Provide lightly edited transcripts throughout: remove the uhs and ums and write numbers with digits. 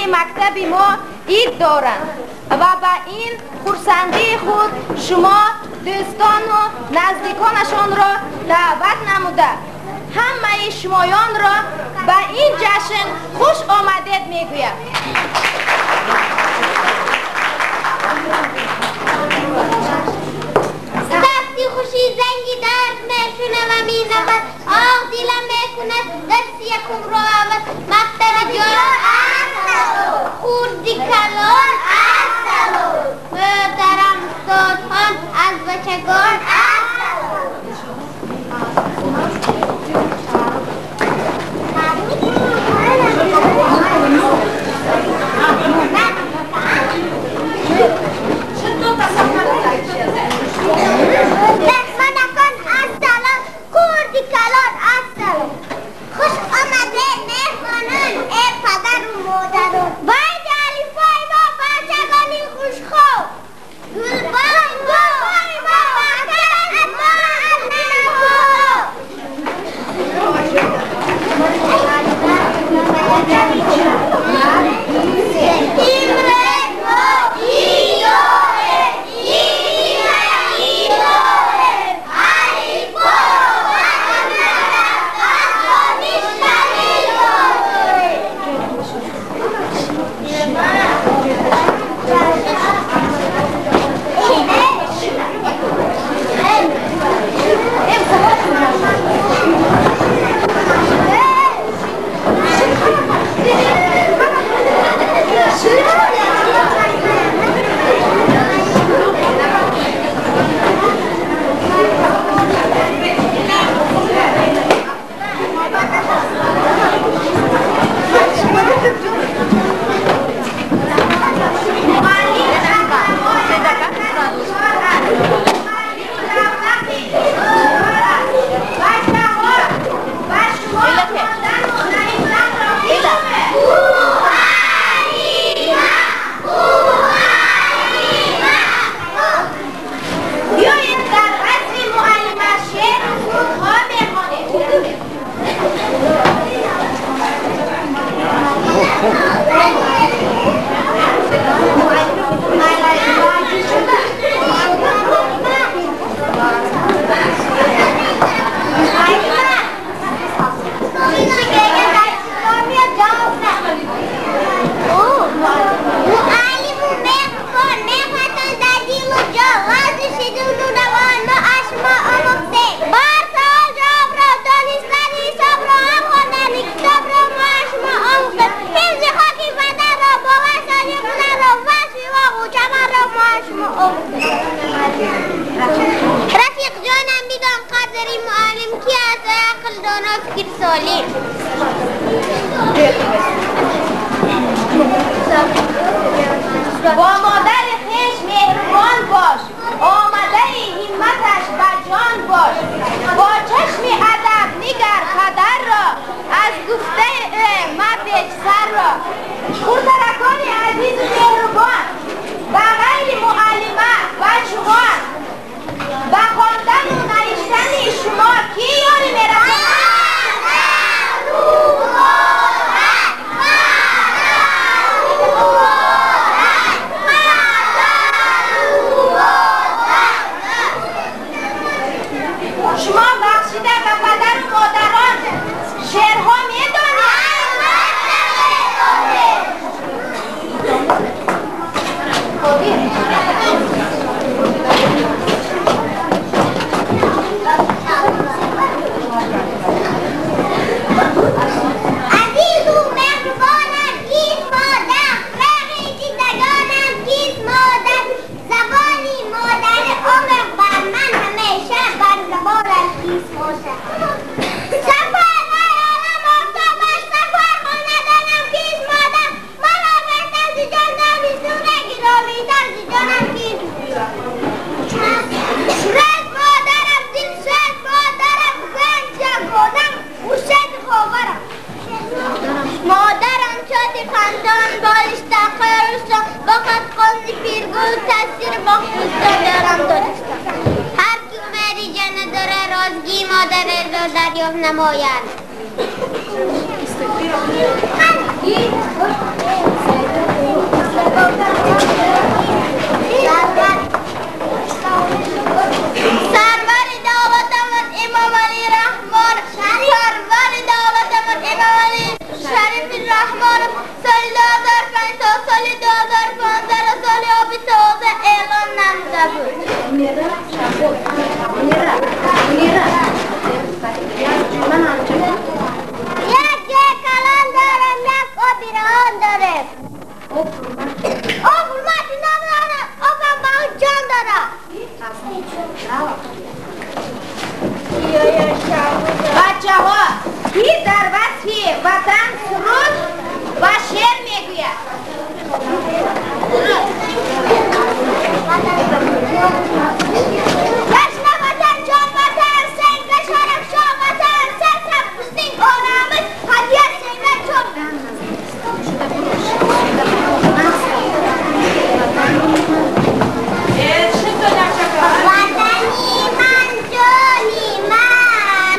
مکتب ما عید دارند و به این خرسندی خود شما دوستان و نزدیکانشان را دعوت نموده همه شمایان را به این جشن خوش آمدید میگویم. سختی خوشی زنگی درد میشونه و میزود آه دیلم میکند دست یکم رو عوض مکتب جان اصلو خوردی کلان اصلو مادرم استادان از بچگان اصلو لحمنکان اصلا کردی کلان اصلا خوش آمده مهمانان ای پدر و مادران باید علیفای با بچگانی خوشخو گلبای با وطن با امنه رفیق جانم بیدان قدری معلم کی است عقل دانا فکر سالم با مادر خویش مهربان باش آمده همتش به جان باش با چشم ادب نگر پدر را از گفته مپیچ سر را خورترکان عزیز و مهربان و غیر معلمه و جوان به خواندن و نوشتن شما کی یاری می‌رود؟ شما بخشیده به پدر و مادران شعرها دریافت نماید سرور دعوتمون امام علی رحمان سرور دعوتمون امام علی شریف رحمان سال 2005 تا سال 2015 سال آبی تازه اعلان نموده بود یک جه کلان دارم یک آبیران دارم آفرمت نمیدانم آفرم با جان دارم بچه ها پیر در وصف وطن سرود و شعر میگوید جشن وطن جان وطن سنگ شرف شاه وطن سرسب پستین آرامش هدیت سیمه چون وطنی من جانی من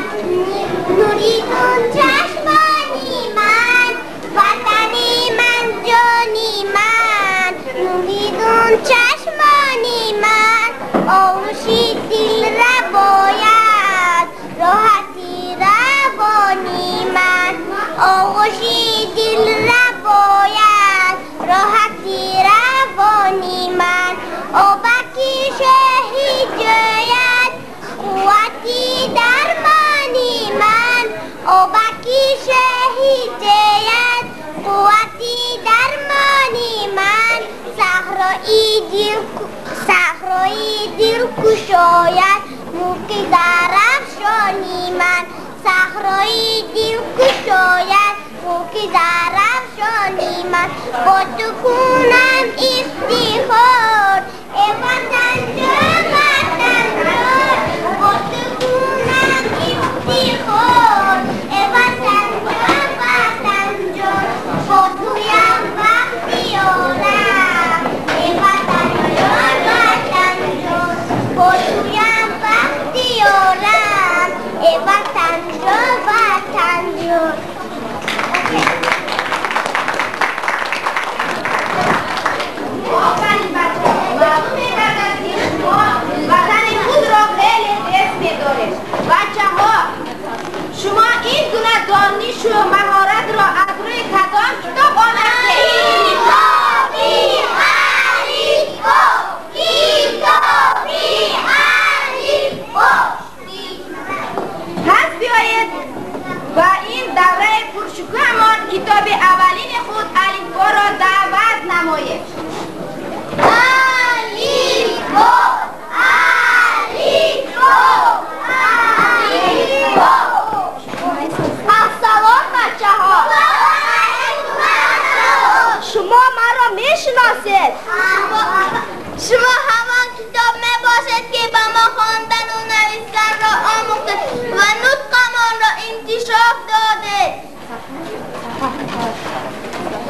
نوریدون چشمانی من وطنی من جانی من نوریدون چشمانی من آوشی دل را باید راحتی روانی من آوشی دل را باید راحتی روانی من آبکی شهید جوید قوتی درمانی من آبکی شهید جوید قوتی درمانی من صحرایی دل کشاید موکی درفشانی من صحرایی دل کشاید موکی درفشانی من با تو کنم افتخار ای وطن جان وطن جان با تو کنم افتخار ای وطن جان وطن جان با تویم وقتی آرم ای وطن جان وطن جان با تویم وقتی آرم ای وطن جان وطن جان آفرین بچه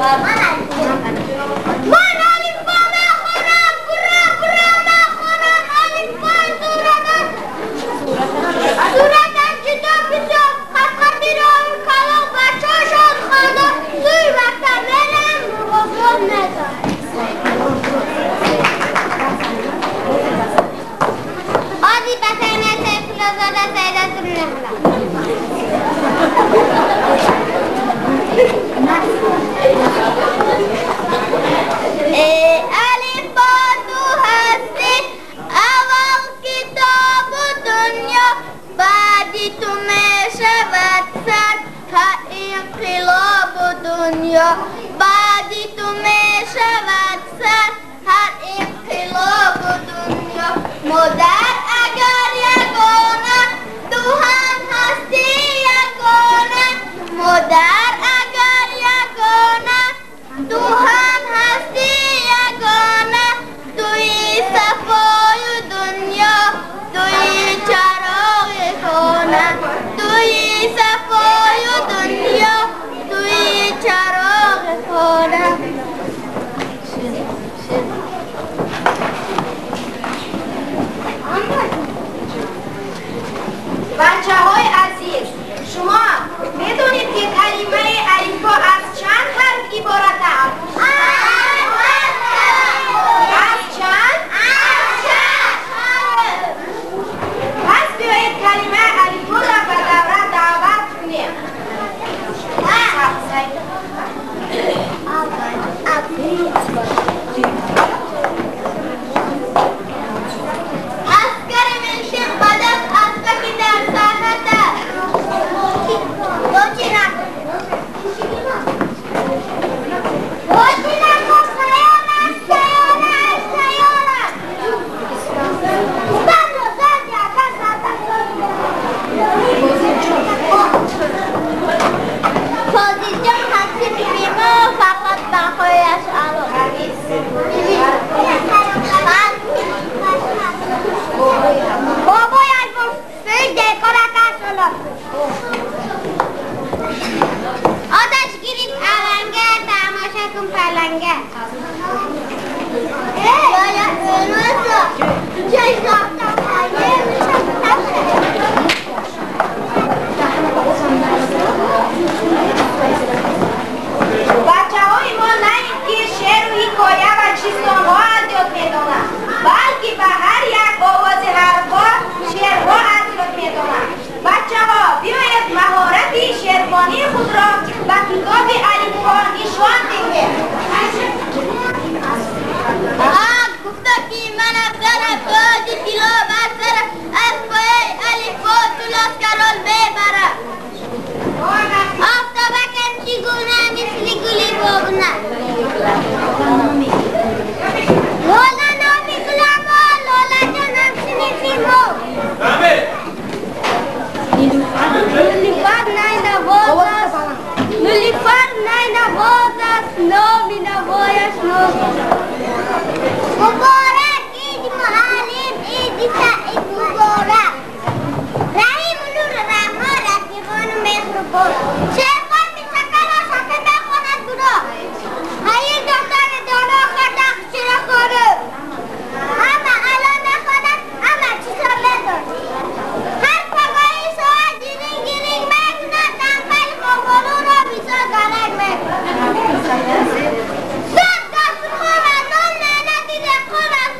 من الف با میخونم برا میخونم الف با صورتم کتاب بسیار خطی را کلام بچه شد خانده سوی وقتا برم مغفر ندارم آدی بسرمت فلازاده سیده سرونه الف با تو هستی اول کتاب دنیا بعدی تو میشود سر هر انقلاب دنیا بعدی تو میشود سر هر انقلاب دنیا مادر اگر یگانه تو هم هستی یگانه مادر اگر یگانه تو هم هستی یگانه توی صفای دنیا توی چراغ خانه توی صفای دنیا توی چراغ خانه بچه های عزیز شما میدونید که کلمه الفبا از چند حرف عبارت است؟ از چند؟ پس بیایید کلمه الفبا را به دوره دعوت کنیم اسکر منشق بدست اسبکی در ساحت دوچی نکن پوزیشن هستی بیمه فقط بخوایش الان بابای الفون فیل دکارت شلو آتش گیرید علنگه تماشا کن پلنگه باید اینوزا چه ساختم پایه میشم بچه های ما نه اینکه شعر و حکایه و چیزان ها از یاد میدانند بلکه به هر یک آواز حرفها شعرها از یاد میدانند بچه ها بیایید مهارت شعرخوانی خود را به کتاب الفبا نشان دهیم گفته که من افزر افزادی پیلا بسر اسبای الفبا تو لاسکرال ببره آفتابکم چگونه مثل گلی بابونه لولا نامی گلما لولا جانم سنیفیمو نلیفر نای نواز است نلیفر نای نواز است نامی نوایش ناز مبارک عید معلم عید سعید مبارک رحیم نور رحمان رفیقان مهربان شیخان می شکل و شکل بخواند برا هایی دختر دانا خردخ چرا خاره اما الان نخواند اما چیزا بدار هر پاگاهی سوال گیرینگ گیرینگ میکنند دنبال خوبالو را بیسا گرنگ میکنند صد دست خواهد نام نهنتی دقان از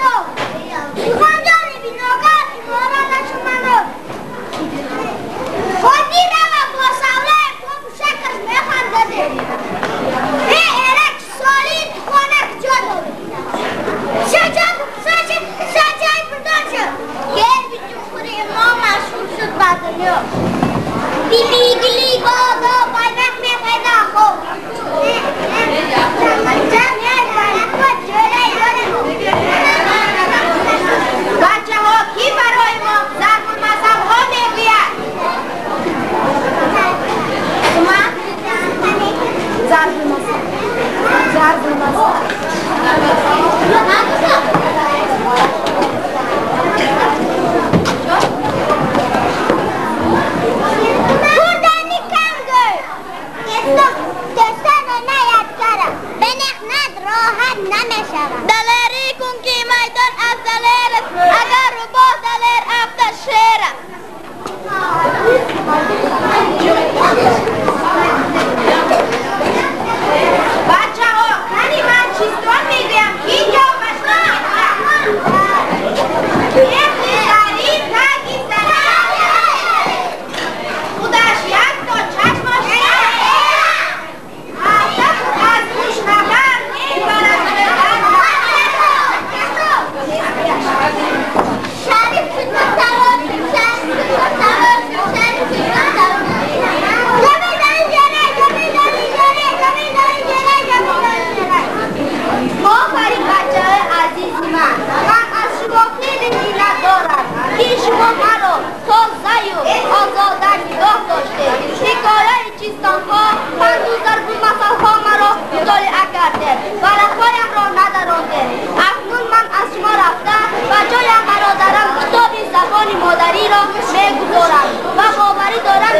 تازه‌ی و آزادک نگاه داشته. حکایه چیستان‌ها هنوز بود مثل‌ها مرا مطالعه کرده و رفایم را ندرانده. اکنون من از شما رفته و جایم برادرم کتاب زبان مادری را میگذارم و باوری دارم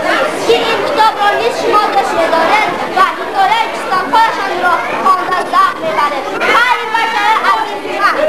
که این کتاب را نیز شما داشته دارد و حکایه چیستان‌هایشان را خوانده ذوق میبرد. خیلی بچه عزیز من،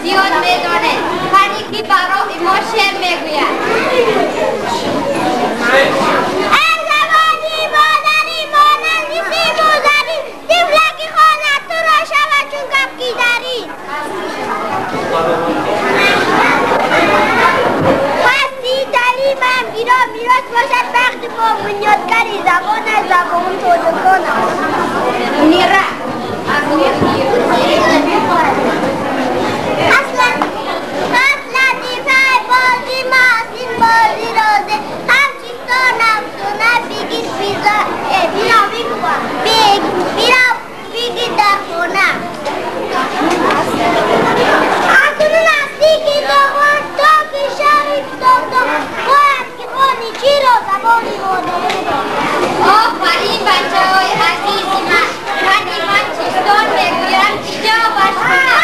زیاد میدانه هر یکی برای ما شعر میگوید. ای زبانی مادری مانندی سیبوزری دیولکی خانت تو را شود چون کپکی داری. هستی تعلیمم گیرا میراث باشد وقتی با بنیادگری زبان توجه کنم. نیره آفرین بچه های عزیز من، من چیستان میگویم که جا باش کنم.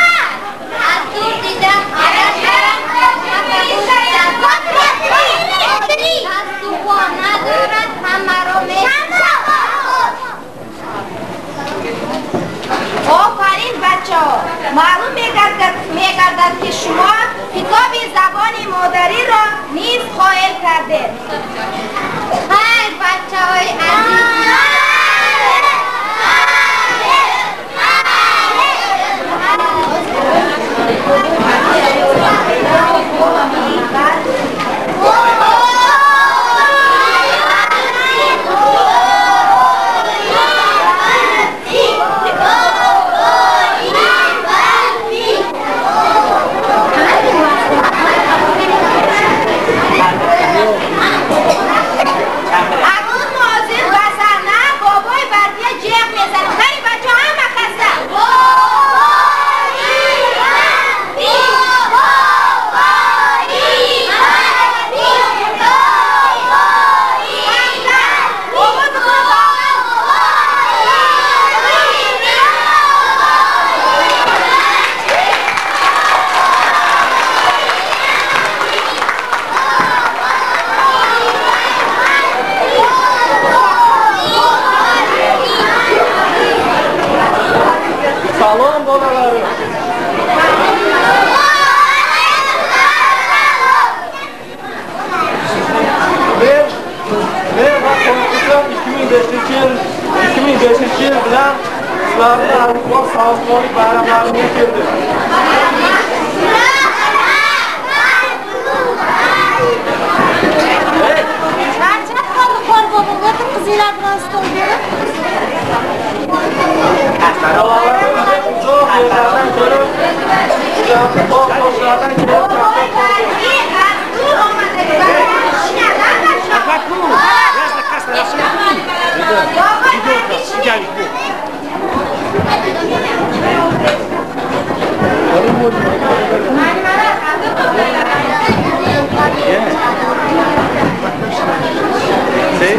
از دور دیدم عرض از توفان ندارد همه را آفرین بچه ها، معلوم میگردد که شما کتاب زبان مادری را نیز قائل کرده. خیر بچه های عزیز، Sí.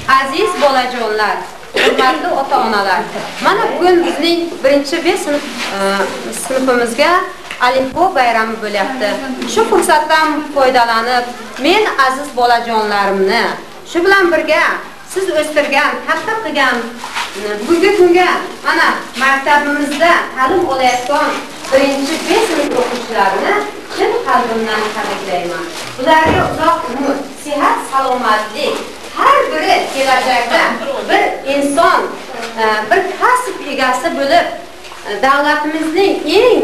Aziz bolajonlar, hurmatli ota-onalar. Mana bugun bizning 1-B sinfimizga Alimpo bayrami bo'lyapti. Shu fursatdan foydalanib, men aziz bolajonlarimni shu bilan birga siz o'stirgan, katta qilgan bugungi kunga mana maktabimizda ta'lim olayotgan 1-B sinf o'quvchilarini chin qalbimdan tabriklayman. Ularga uzoq umr, sihat, salomatlik, har biri kelajakda bir inson, bir kasb egasi bo'lib, davlatimizning eng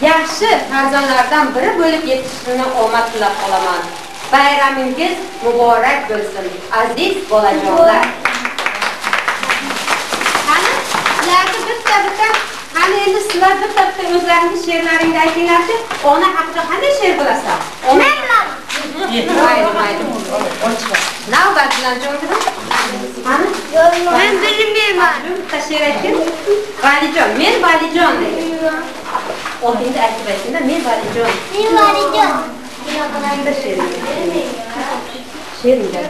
yaxshi farzandlardan biri bo'lib yetishishini omad tilab qolaman. Bayramingiz muborak bo'lsin, aziz bolajonlar. Qani, ularga bitta qani endi sizlar bitta o'zlaringiz she'rlaringizni aytinglarchi. Ona haqida qanday she'r bilasan? Mayli. Navbat bilan jo'ndiring. Qani? Men bilmayman. Bitta she'r ayting. Valijon, men Valijon deyman. O'zingiz aytib aytingda, men Valijon. Men Valijon. Bitta she'r. She'ringiz.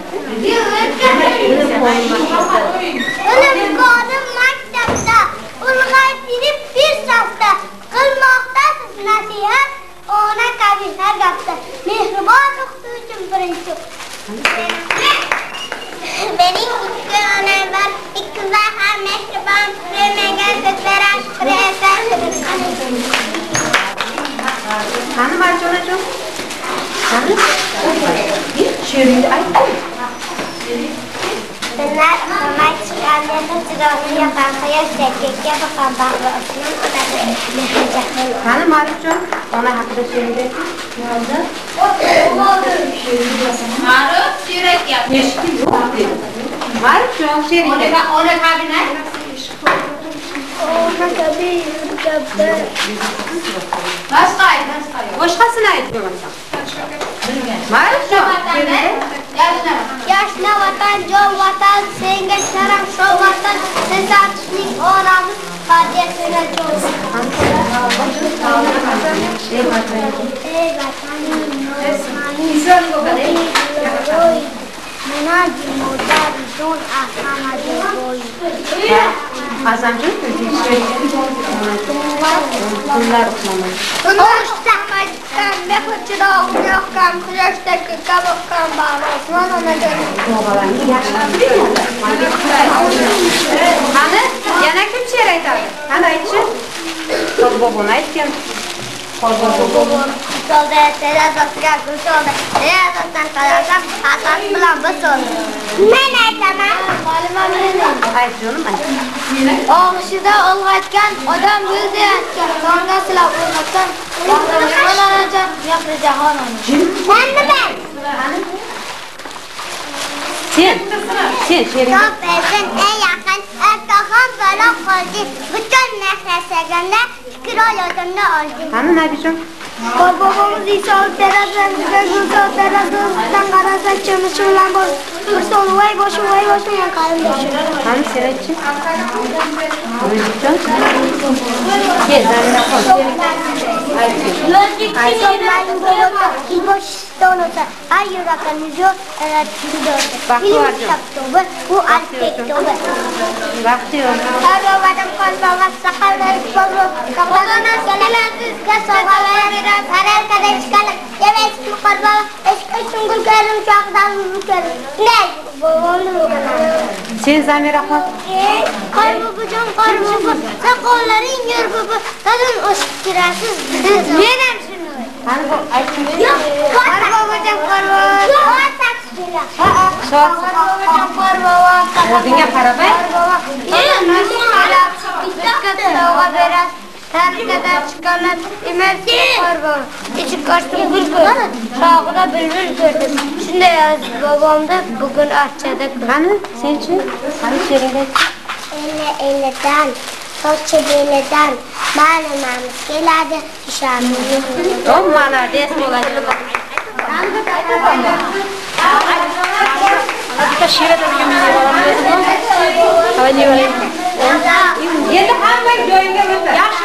Unim qodim maktabda, ulg'aytirib bir safda, qilmoqdasiz nasihat, ona kabinlar gapda. Mehribon o'qituvchim birinchi. Mening ikki onam bor, ikkilar ham mehribon, bilmagan so'zlar ashqiraysan. Qani Marjonajon? Qani? She'ringizni ayting. Bizlar omad chiqqanlarda chiroqni yoqan quyoshday kekka boqan bag'ri osmon onasi mehrjahon. Qani Marifjon, ona haqida she'ringizni ayting. Ma'ruf she'r aytyapti. Eshitib yo'q dedi. Marifjon she'ringizni. Ona kabina. Ona kabina. Boshqasini aytmayman. Marifjon she'ringizni. Yashna vatan, jon vatan, senga sharaf, sho vatan, sesatishning oramiz, qadriyatga jon. Ey vatanim, menagi modar jon ahmadi boy. Azamjon she'ringizni. Kunlar o'qinaman. To'shtamakdan mehr chiroq yoqqan, quyoshday kekka boqqan bag'ri osmon onajon. Qani, yana kim bobona aytgan. Bobom solda terazasiga go'sh oldi. Terazasidan qarasam, asas bilan biz oldi. Men aytaman. Malima bilan. Ayt jonim ayt. Og'ishida olg'atgan odam o'zi aytgan. Songa silab qo'ymasdan, bog'langan gapir jahon ona. Menni ben. Sen she'ring. Top bezin en yaqin ertaxon bola qoldi. Butun nafrasiganda fikr oyog'imda oldi. Qani Nabijon? Bobomiz Iso terazamizga go'zal terazamizdan qarasa chimishi bilan bir so'l voy boshim men qarindoshim. Qani sen aytchi? Nabijon? Gel, Zamira qol. Bu arxitektobi. Vaqti yo'q. Harovatim qalbog'at saqallar bobo. Qog'ona salalazizga sog'alar saralkada chiqalib, eski qorboq, eski sungul karim chaqdan mukarim. Ne? Bobomni o'qinaman. Sen Zamira qol. Qorbobojon qorbobo, saqollaring yer bobo. Qadam o'sib kirasiz. Men ham shuni. Qani bu aytchi. Qorbobojon qorbobo. Soat taksila. Soat. Qorbobo. O'zingga qarabay. Tarikadan chiqqanlar emaski qorbobo. Ichib ko'rdim bulbul. Sog'ida bulbul ko'rdim. Shunday yozdi bobomda bugun archada Qani senchi? Qani she'ringda ayt. Elidan, sochi belidan ma'lumamiz keladi, ishamiz. To'p mana des bo'ladi. Hatta she'rda kimni olaman? Hadi olayım. Endi hamma joyinga o'tir. Yaxshi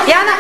Yana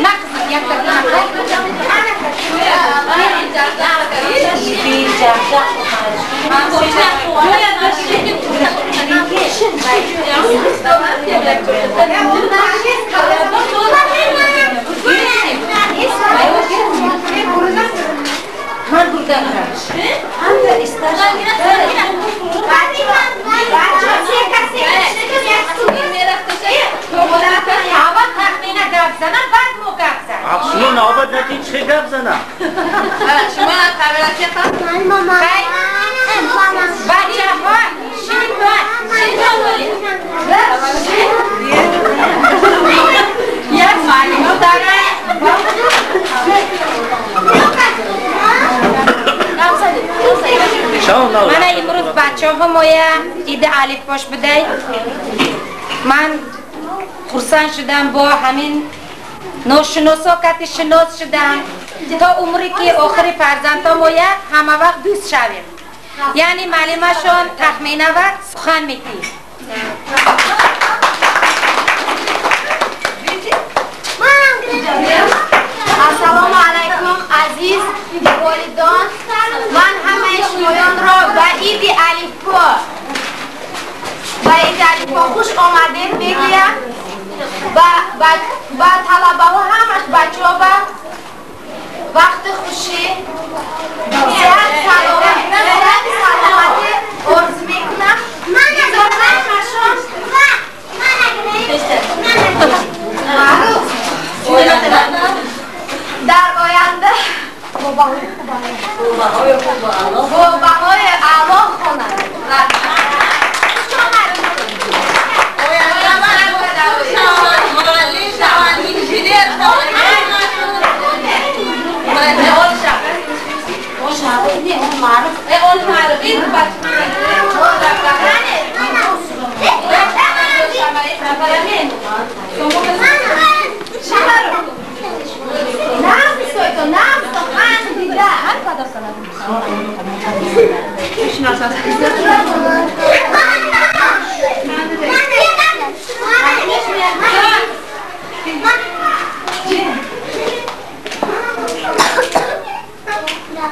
Nak kızım yaklaşık. من بودم هم استاشم شما نابد نتین چه گفت زنم؟ شما خبراتی خواهد؟ من ماما بچه ها شیرین یک معلومات داره من امروز بچه ها مایه ایده الف باش بده من خرسند شدم با همین ناشناسا کت شناس شدم تا عمری که آخری فرزند ها مایه همه وقت دوست شویم یعنی معلمه شون تخمینه و سخن میتی السلام علیکم عزیز والدان من همه شمایان را به عید الفبا خوش آمدید بگیم با طلبه ها همش بچه ها به وقت خوشی صحت سلامتی عرض میکنم در آینده باباهای اعلا خونند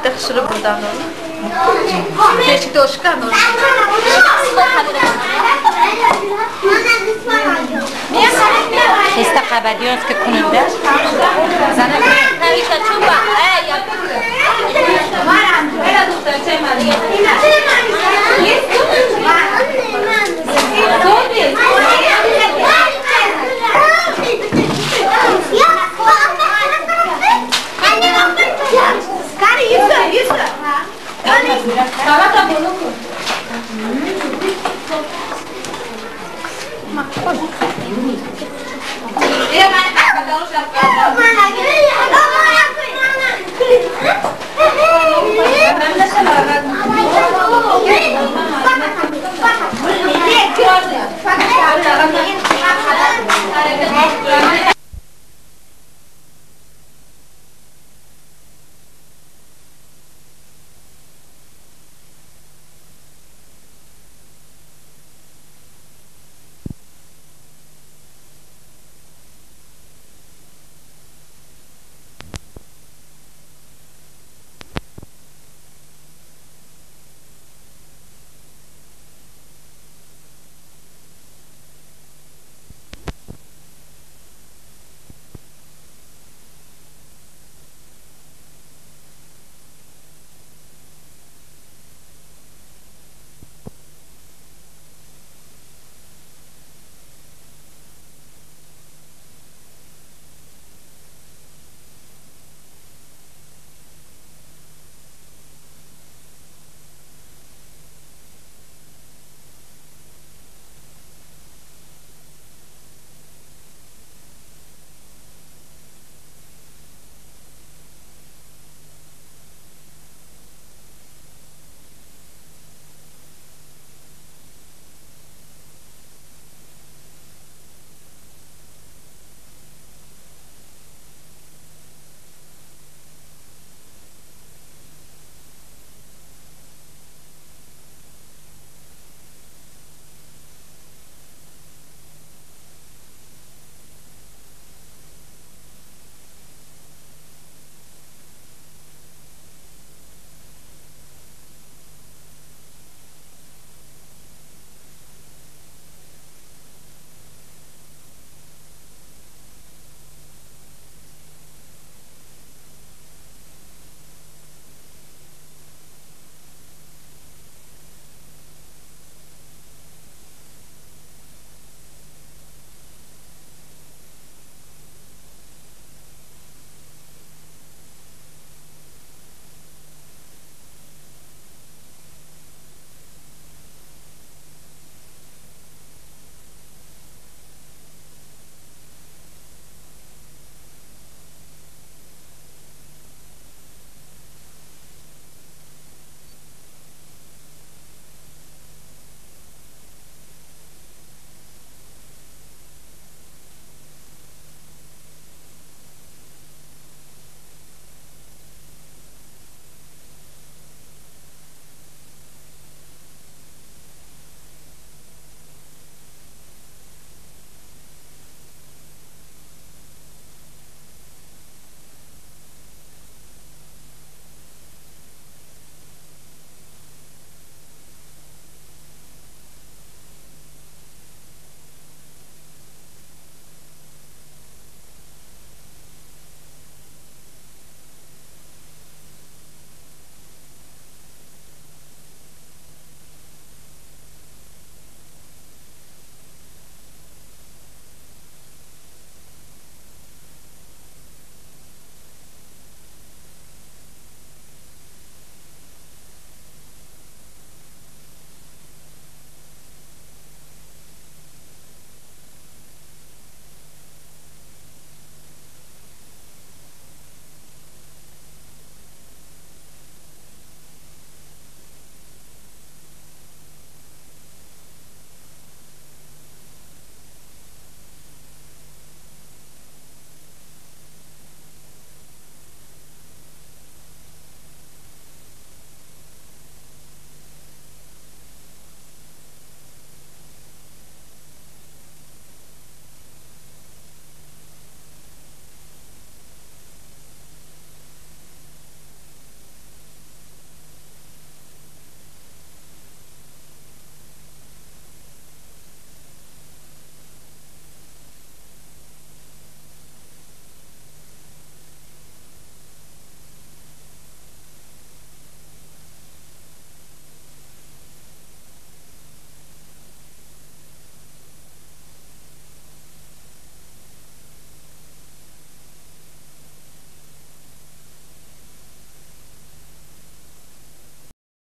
تخشلو بودم چه دوش کنم است خبریات که کننده زنم نویسا چوبا یا بله دختر چه مالیه